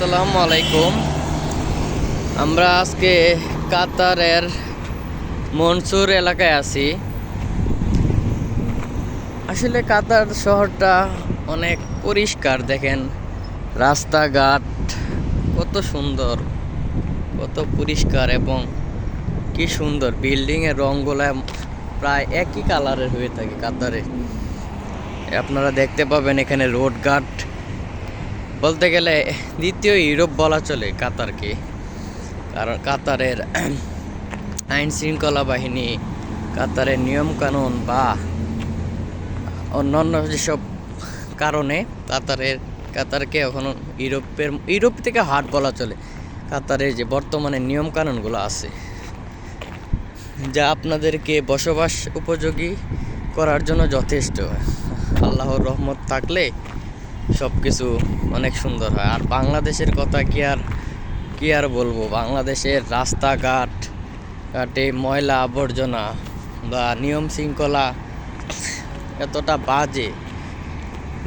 আসসালামু আলাইকুম। আমরা আজকে কাতারের মনসুর এলাকায় আছি। আসলে কাতার শহরটা অনেক পরিষ্কার, দেখেন রাস্তাঘাট কত সুন্দর, কত পরিষ্কার এবং কি সুন্দর। বিল্ডিংয়ের রঙগুলো প্রায় একই কালারের হয়ে থাকে কাতারে। আপনারা দেখতে পাবেন এখানে রোডঘাট বলতে গেলে দ্বিতীয় ইউরোপ বলা চলে কাতারকে, কারণ কাতারের আইন শৃঙ্খলা বাহিনী, কাতারের নিয়মকানুন বা অন্যান্য যেসব কারণে কাতারকে এখনও ইউরোপ থেকে হাট বলা চলে। কাতারের যে বর্তমানে নিয়মকানুনগুলো আছে যা আপনাদেরকে বসবাস উপযোগী করার জন্য যথেষ্ট। আল্লাহর রহমত থাকলে সব কিছু অনেক সুন্দর হয়। আর বাংলাদেশের কথা কি আর বলবো, বাংলাদেশের রাস্তাঘাটে ময়লা আবর্জনা বা নিয়ম শৃঙ্খলা এতটা বাজে,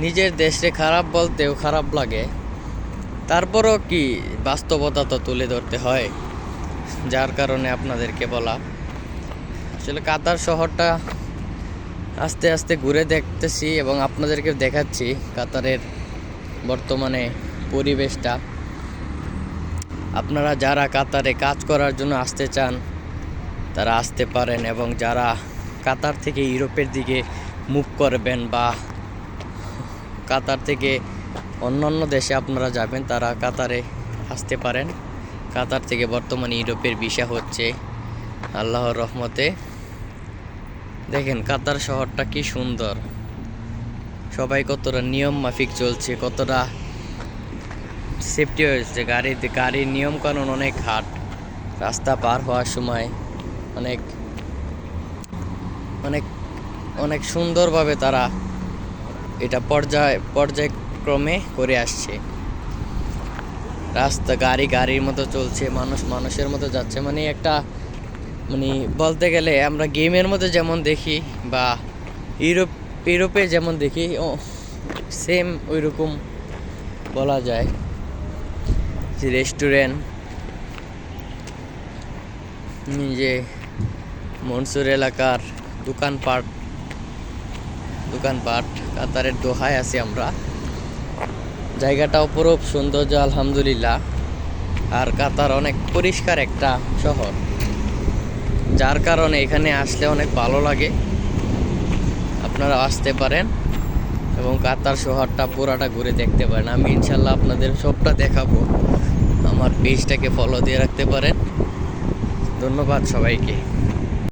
নিজের দেশে খারাপ বলতেও খারাপ লাগে। তারপরও কি বাস্তবতা তো তুলে ধরতে হয়, যার কারণে আপনাদেরকে বলা। আসলে কাতার শহরটা আস্তে আস্তে ঘুরে দেখতেছি এবং আপনাদেরকে দেখাচ্ছি কাতারের বর্তমানে পরিবেশটা। আপনারা যারা কাতারে কাজ করার জন্য আসতে চান তারা আসতে পারেন, এবং যারা কাতার থেকে ইউরোপের দিকে মুভ করবেন বা কাতার থেকে অন্যান্য দেশে আপনারা যাবেন তারা কাতারে আসতে পারেন। কাতার থেকে বর্তমানে ইউরোপের ভিসা হচ্ছে আল্লাহর রহমতে। দেখেন কাতার শহরটা কি সুন্দর, সবাই কতটা নিয়ম মাফিক চলছে, কতটা সেফটি হয়েছে। গাড়ির নিয়মকানুন অনেক হার্ড, রাস্তা পার হওয়ার সময় অনেক অনেক অনেক সুন্দরভাবে তারা এটা পর্যায়ক্রমে করে আসছে। রাস্তা গাড়ির মতো চলছে, মানুষের মতো যাচ্ছে। মানে বলতে গেলে আমরা গেমের মধ্যে যেমন দেখি বা ইউরোপে যেমন দেখি, সেম ওই রকম বলা যায়। যে রেস্টুরেন্ট, যে মনসুর এলাকার দোকানপাট কাতারের দোহায় আছি আমরা। জায়গাটা অপরূপ সৌন্দর্য আলহামদুলিল্লাহ। আর কাতার অনেক পরিষ্কার একটা শহর, যার কারণে এখানে আসলে অনেক ভালো লাগে। আপনারা আসতে পারেন এবং কাতার শহরটা পুরাটা ঘুরে দেখতে পারেন। আমি ইনশাল্লাহ আপনাদের সবটা দেখাবো। আমার পেজটাকে ফলো দিয়ে রাখতে পারেন। ধন্যবাদ সবাইকে।